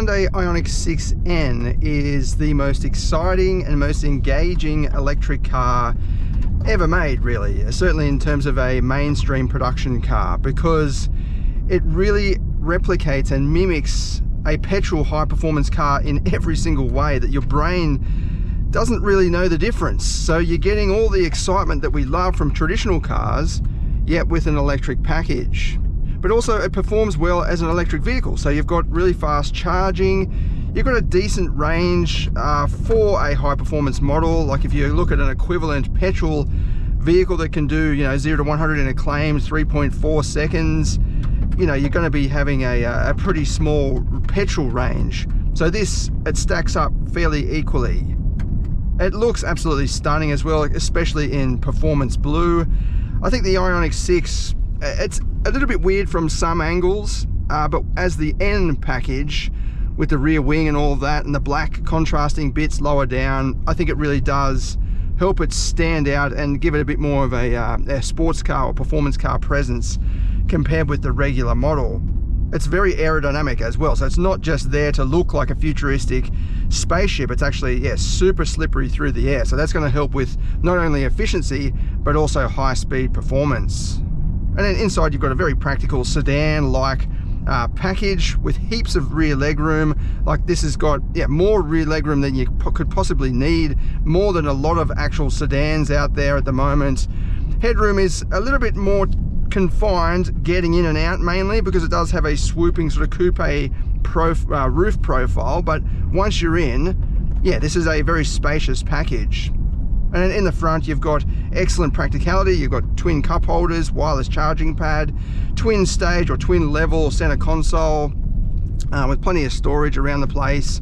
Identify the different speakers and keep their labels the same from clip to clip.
Speaker 1: Hyundai IONIQ 6N is the most exciting and most engaging electric car ever made, really, certainly in terms of a mainstream production car, because it really replicates and mimics a petrol high-performance car in every single way that your brain doesn't really know the difference. So you're getting all the excitement that we love from traditional cars, yet with an electric package. But also it performs well as an electric vehicle. So you've got really fast charging, you've got a decent range for a high performance model. Like if you look at an equivalent petrol vehicle that can do, 0 to 100 in a claim 3.4 seconds, you're going to be having a pretty small petrol range. So it stacks up fairly equally. It looks absolutely stunning as well, especially in performance blue. I think the IONIQ 6, it's a little bit weird from some angles, but as the N package with the rear wing and all of that and the black contrasting bits lower down, I think it really does help it stand out and give it a bit more of a sports car or performance car presence compared with the regular model. It's very aerodynamic as well, so it's not just there to look like a futuristic spaceship, it's actually super slippery through the air. So that's going to help with not only efficiency but also high speed performance. And then inside you've got a very practical sedan-like package with heaps of rear legroom. Like this has got more rear legroom than you could possibly need, more than a lot of actual sedans out there at the moment. Headroom is a little bit more confined getting in and out, mainly because it does have a swooping sort of coupe roof profile, but once you're in, this is a very spacious package. And then in the front you've got excellent practicality. You've got twin cup holders, wireless charging pad, twin stage or twin level center console with plenty of storage around the place.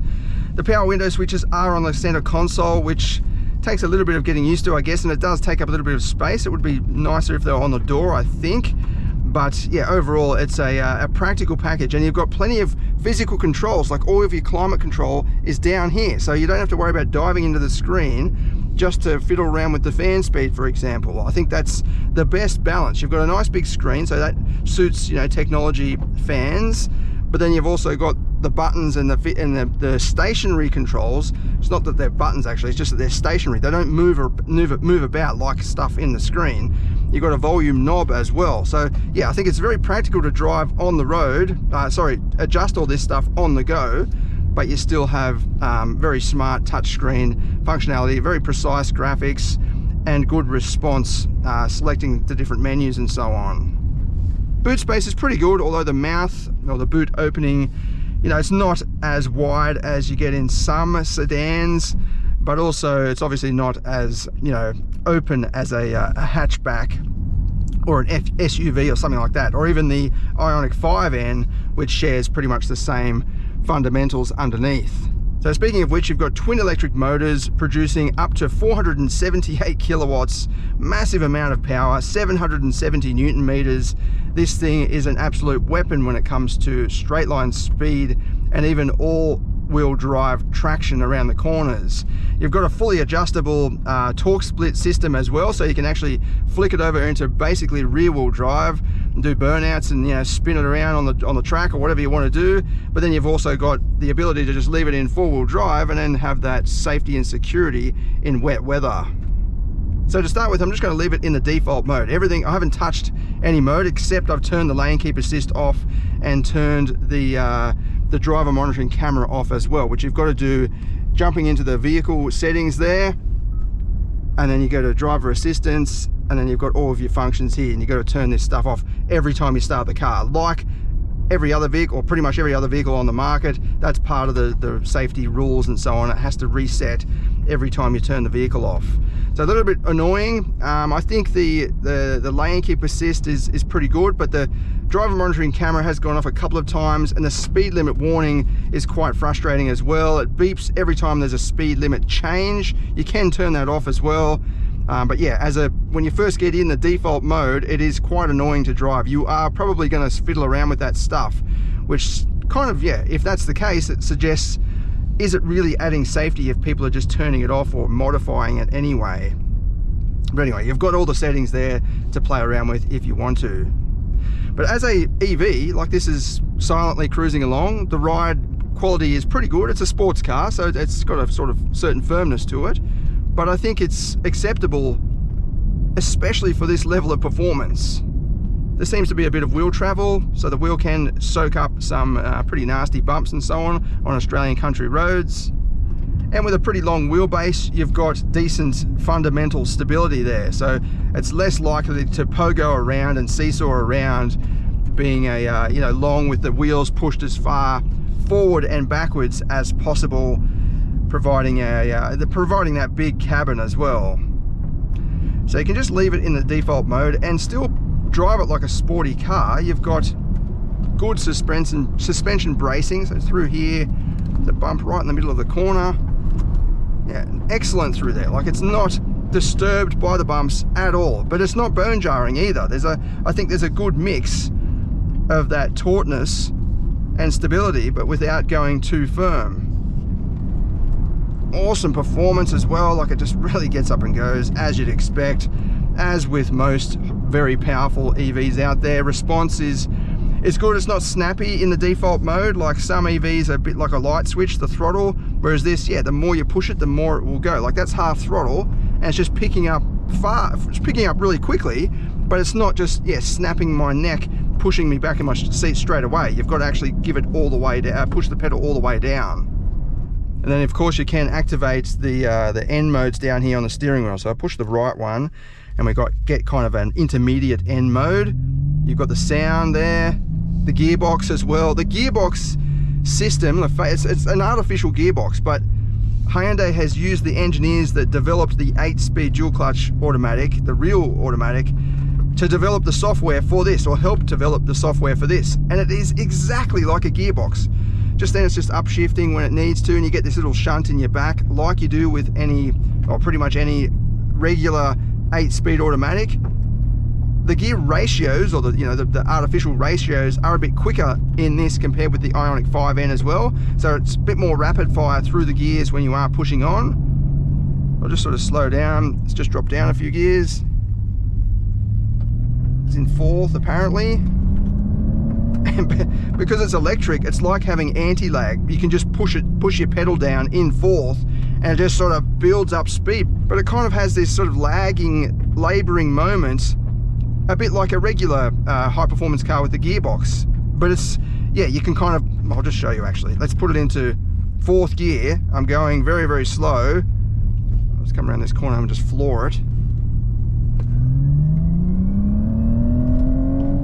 Speaker 1: The power window switches are on the center console, which takes a little bit of getting used to, I guess, and it does take up a little bit of space. It would be nicer if they were on the door, I think. But overall it's a practical package, and you've got plenty of physical controls. Like all of your climate control is down here, so you don't have to worry about diving into the screen just to fiddle around with the fan speed, for example. I think that's the best balance. You've got a nice big screen, so that suits technology fans, but then you've also got the buttons and the stationary controls. It's not that they're buttons actually, it's just that they're stationary. They don't move about like stuff in the screen. You've got a volume knob as well. So I think it's very practical to drive on the road, adjust all this stuff on the go, but you still have very smart touchscreen functionality, very precise graphics, and good response selecting the different menus and so on. Boot space is pretty good, although the mouth or the boot opening, it's not as wide as you get in some sedans, but also it's obviously not as open as a hatchback or an SUV or something like that, or even the IONIQ 5N, which shares pretty much the same fundamentals underneath. So speaking of which, you've got twin electric motors producing up to 478 kilowatts, massive amount of power, 770 Newton meters. This thing is an absolute weapon when it comes to straight line speed and even all-wheel drive traction around the corners. You've got a fully adjustable torque split system as well, so you can actually flick it over into basically rear-wheel drive and do burnouts and spin it around on the track or whatever you want to do. But then you've also got the ability to just leave it in four-wheel drive and then have that safety and security in wet weather. So to start with, I'm just going to leave it in the default mode. Everything, I haven't touched any mode except I've turned the lane keep assist off and turned the driver monitoring camera off as well, which you've got to do jumping into the vehicle settings there, and then you go to driver assistance, and then you've got all of your functions here, and you've got to turn this stuff off every time you start the car. Like every other vehicle, or pretty much every other vehicle on the market, that's part of the safety rules and so on. It has to reset every time you turn the vehicle off. So a little bit annoying. I think the lane keep assist is pretty good, but the driver monitoring camera has gone off a couple of times, and the speed limit warning is quite frustrating as well. It beeps every time there's a speed limit change. You can turn that off as well. But when you first get in the default mode, it is quite annoying to drive. You are probably going to fiddle around with that stuff, which kind of, if that's the case, it suggests, is it really adding safety if people are just turning it off or modifying it anyway? But anyway, you've got all the settings there to play around with if you want to. But as a EV, like this is silently cruising along, the ride quality is pretty good. It's a sports car, so it's got a sort of certain firmness to it, but I think it's acceptable, especially for this level of performance. There seems to be a bit of wheel travel, so the wheel can soak up some pretty nasty bumps and so on Australian country roads. And with a pretty long wheelbase, you've got decent fundamental stability there, so it's less likely to pogo around and seesaw around, being a you know, long with the wheels pushed as far forward and backwards as possible, providing that big cabin as well. So you can just leave it in the default mode and still drive it like a sporty car. You've got good suspension bracing, so through here, the bump right in the middle of the corner. Yeah, excellent through there. Like, it's not disturbed by the bumps at all, but it's not bone jarring either. I think there's a good mix of that tautness and stability, but without going too firm. Awesome performance as well. Like, it just really gets up and goes as you'd expect, as with most very powerful EVs out there. Response is good. It's not snappy in the default mode. Like some EVs are a bit like a light switch, the throttle, whereas this, yeah, the more you push it, the more it will go. Like, that's half throttle, and it's just picking up really quickly, but it's not just, yeah, snapping my neck, pushing me back in my seat straight away. You've got to actually give it all the way down, push the pedal all the way down. And then of course you can activate the N modes down here on the steering wheel. So I push the right one and we get kind of an intermediate N mode. You've got the sound there, the gearbox as well. The gearbox system, it's an artificial gearbox, but Hyundai has used the engineers that developed the 8-speed dual clutch automatic, the real automatic, to develop the software for this, or help develop the software for this. And it is exactly like a gearbox. Just then it's just upshifting when it needs to, and you get this little shunt in your back like you do with any, or pretty much any regular 8-speed automatic. The gear ratios, or the artificial ratios, are a bit quicker in this compared with the IONIQ 5N as well. So it's a bit more rapid fire through the gears when you are pushing on. I'll just sort of slow down. Let's just drop down a few gears. It's in 4th apparently. And because it's electric, it's like having anti-lag. You can just push your pedal down in 4th, and it just sort of builds up speed. But it kind of has this sort of lagging, laboring moment, a bit like a regular high-performance car with the gearbox. But it's, yeah, you can kind of, I'll just show you actually. Let's put it into 4th gear. I'm going very, very slow. Let's come around this corner and just floor it.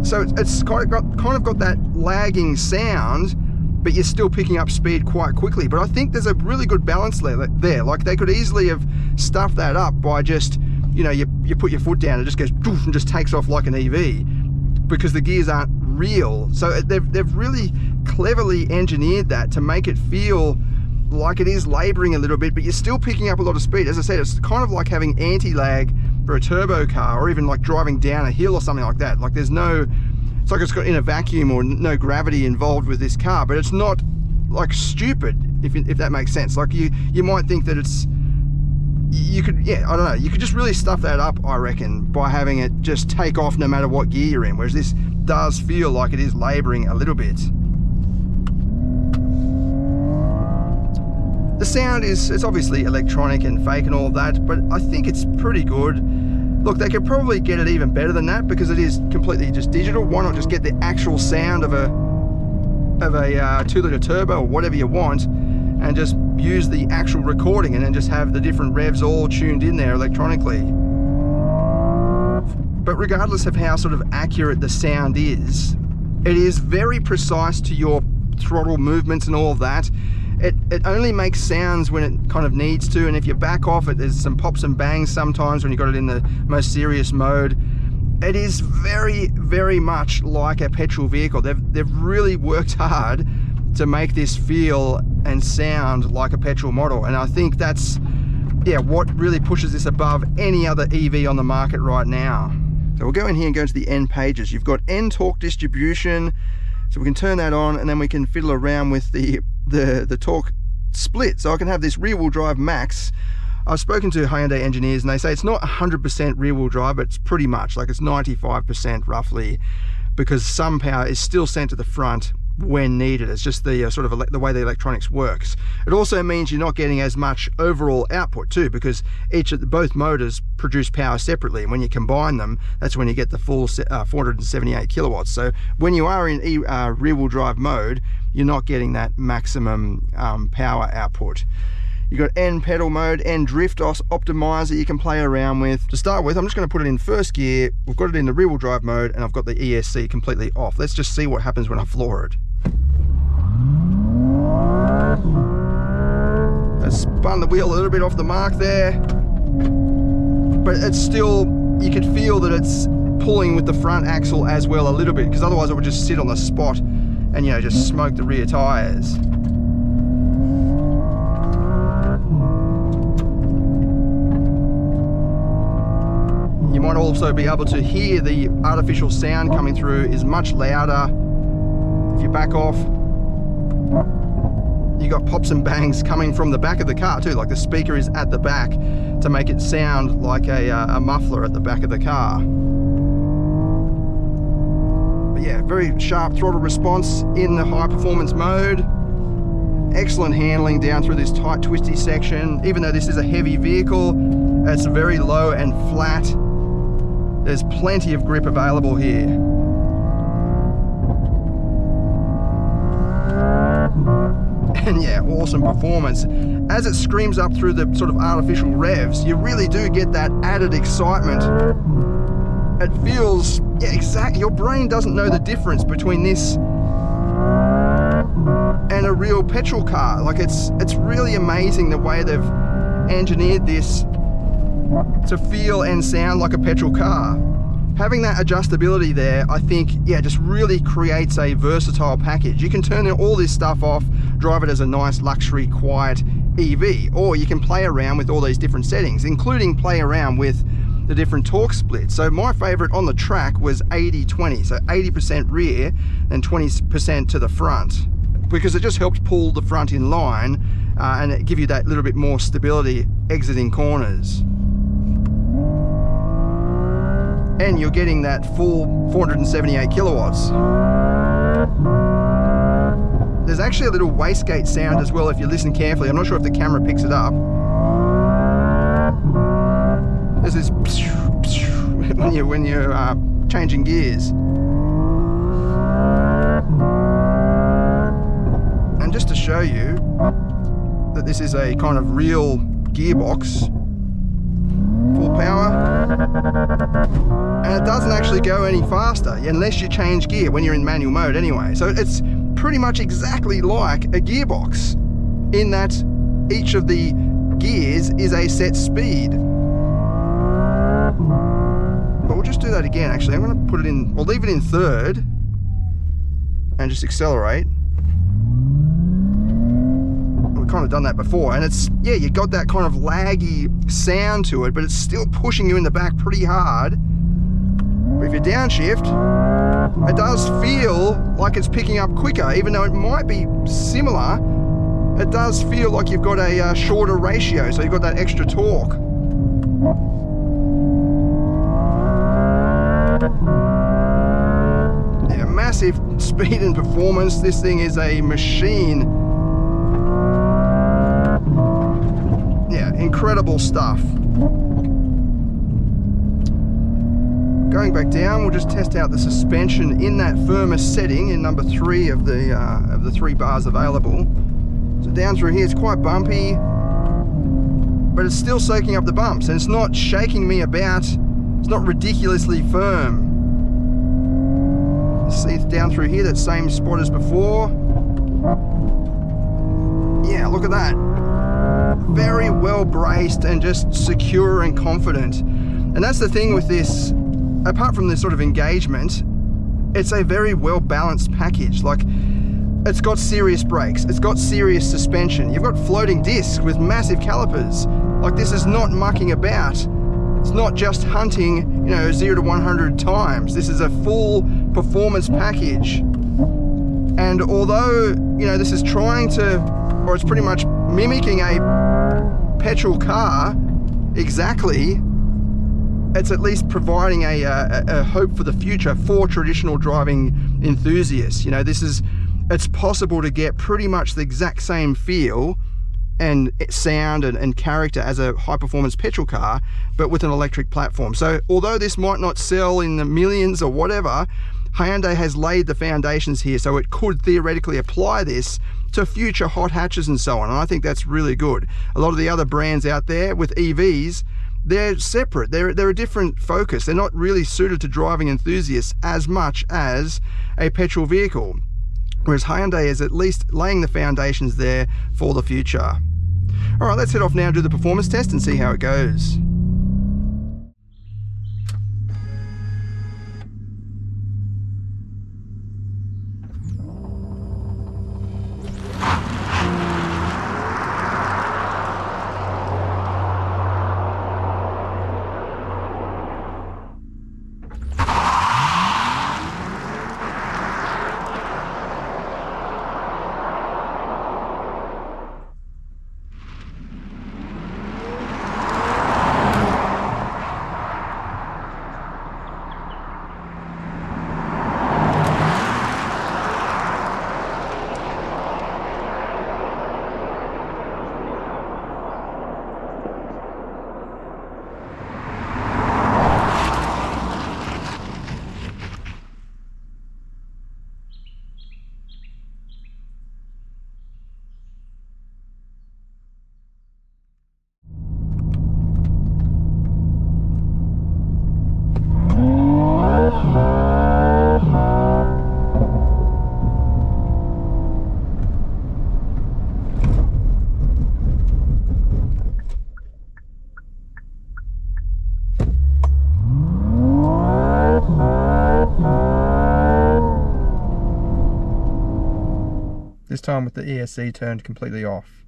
Speaker 1: So it's kind of got that lagging sound, but you're still picking up speed quite quickly. But I think there's a really good balance there. Like, they could easily have stuffed that up by just, you put your foot down, and it just goes doof and just takes off like an EV, because the gears aren't real. So they've really cleverly engineered that to make it feel like it is laboring a little bit, but you're still picking up a lot of speed. As I said, it's kind of like having anti-lag for a turbo car, or even like driving down a hill or something like that. Like, it's like it's got in a vacuum or no gravity involved with this car, but it's not like stupid, if that makes sense. Like, you might think that it's, you could, yeah, I don't know, you could just really stuff that up, I reckon, by having it just take off no matter what gear you're in, whereas this does feel like it is laboring a little bit. The sound it's obviously electronic and fake and all of that, but I think it's pretty good. Look, they could probably get it even better than that, because it is completely just digital. Why not just get the actual sound of a 2-litre turbo or whatever you want, and just use the actual recording, and then just have the different revs all tuned in there electronically. But regardless of how sort of accurate the sound is, it is very precise to your throttle movements and all of that. It only makes sounds when it kind of needs to, and if you back off it, there's some pops and bangs sometimes when you got it in the most serious mode. It is very, very much like a petrol vehicle. They've really worked hard to make this feel and sound like a petrol model, and I think that's, yeah, what really pushes this above any other EV on the market right now. So we'll go in here and go into the N pages. You've got N torque distribution, so we can turn that on, and then we can fiddle around with the torque split. So I can have this rear-wheel drive max. I've spoken to Hyundai engineers, and they say it's not 100% rear-wheel drive, but it's pretty much, like, it's 95% roughly, because some power is still sent to the front when needed. It's just the sort of the way the electronics works. It also means you're not getting as much overall output too, because both motors produce power separately, and when you combine them, that's when you get the full 478 kilowatts. So when you are in rear-wheel drive mode, you're not getting that maximum power output. You've got N pedal mode, N drift optimizer you can play around with. To start with, I'm just going to put it in first gear. We've got it in the rear wheel drive mode, and I've got the ESC completely off. Let's just see what happens when I floor it. I spun the wheel a little bit off the mark there, but it's still, you could feel that it's pulling with the front axle as well a little bit, because otherwise it would just sit on the spot and, you know, just smoke the rear tires. You might also be able to hear the artificial sound coming through is much louder. If you back off, you got pops and bangs coming from the back of the car too, like the speaker is at the back to make it sound like a muffler at the back of the car. But yeah, very sharp throttle response in the high performance mode. Excellent handling down through this tight twisty section. Even though this is a heavy vehicle, it's very low and flat. There's plenty of grip available here. And yeah, awesome performance. As it screams up through the sort of artificial revs, you really do get that added excitement. It feels, yeah, exactly. Your brain doesn't know the difference between this and a real petrol car. Like it's really amazing the way they've engineered this to feel and sound like a petrol car. Having that adjustability there, I think, yeah, just really creates a versatile package. You can turn all this stuff off, drive it as a nice luxury quiet EV, or you can play around with all these different settings, including play around with the different torque splits. So my favorite on the track was 80-20, so 80% rear and 20% to the front, because it just helps pull the front in line and it give you that little bit more stability exiting corners. And you're getting that full 478 kilowatts. There's actually a little wastegate sound as well if you listen carefully. I'm not sure if the camera picks it up. There's this when you're changing gears. And just to show you that this is a kind of real gearbox, full power, and it doesn't actually go any faster unless you change gear when you're in manual mode anyway. So it's pretty much exactly like a gearbox in that each of the gears is a set speed. But we'll just do that again. Actually, I'm going to put it in, we'll leave it in third and just accelerate. Kind of done that before, and it's, yeah, you got that kind of laggy sound to it, but it's still pushing you in the back pretty hard. But if you downshift, it does feel like it's picking up quicker, even though it might be similar. It does feel like you've got a shorter ratio, so you've got that extra torque. Yeah, massive speed and performance. This thing is a machine. Yeah, incredible stuff. Going back down, we'll just test out the suspension in that firmest setting in number 3 of the 3 bars available. So down through here, it's quite bumpy, but it's still soaking up the bumps, and it's not shaking me about. It's not ridiculously firm. You see down through here, that same spot as before. Yeah, look at that. Very well braced and just secure and confident. And that's the thing with this, apart from this sort of engagement, it's a very well balanced package. Like, it's got serious brakes, it's got serious suspension, you've got floating discs with massive calipers. Like, this is not mucking about. It's not just hunting, you know, 0 to 100 times. This is a full performance package. And although, you know, this is trying to, or it's pretty much mimicking a petrol car exactly, it's at least providing a hope for the future for traditional driving enthusiasts. You know, this is it's possible to get pretty much the exact same feel and sound and character as a high performance petrol car, but with an electric platform. So although this might not sell in the millions or whatever, Hyundai has laid the foundations here, so it could theoretically apply this to future hot hatches and so on, and I think that's really good. A lot of the other brands out there with EVs, they're separate, they're a different focus. They're not really suited to driving enthusiasts as much as a petrol vehicle, whereas Hyundai is at least laying the foundations there for the future. All right, let's head off now and do the performance test and see how it goes. This time with the ESC turned completely off.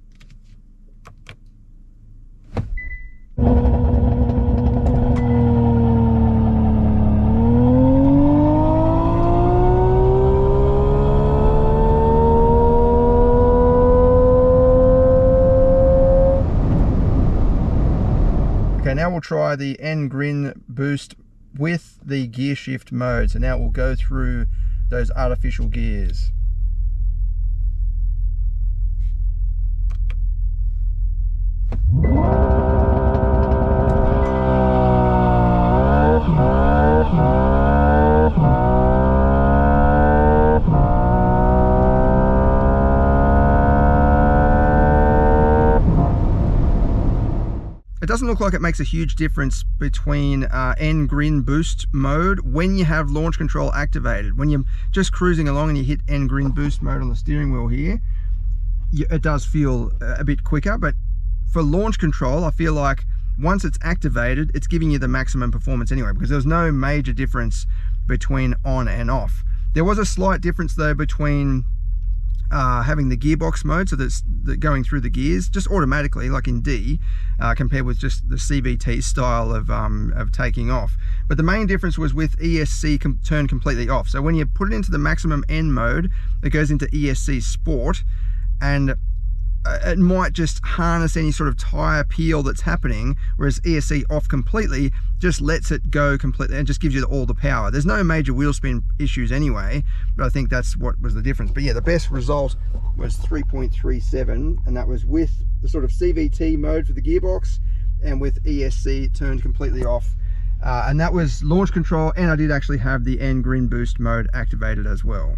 Speaker 1: Okay, now we'll try the N-Grin boost with the gear shift mode. So now we'll go through those artificial gears. It doesn't look like it makes a huge difference between N-Grin boost mode when you have launch control activated. When you're just cruising along and you hit N-Grin boost mode on the steering wheel here, it does feel a bit quicker, but for launch control, I feel like once it's activated, it's giving you the maximum performance anyway, because there was no major difference between on and off. There was a slight difference though between having the gearbox mode, so that's going through the gears just automatically, like in D, compared with just the CVT style of taking off. But the main difference was with ESC turned completely off. So when you put it into the maximum N mode, it goes into ESC Sport, and it might just harness any sort of tire peel that's happening, whereas ESC off completely just lets it go completely and just gives you all the power. There's no major wheel spin issues anyway, but I think that's what was the difference. But yeah, the best result was 3.37, and that was with the sort of CVT mode for the gearbox and with ESC turned completely off. And that was launch control, and I did actually have the N-Grin boost mode activated as well.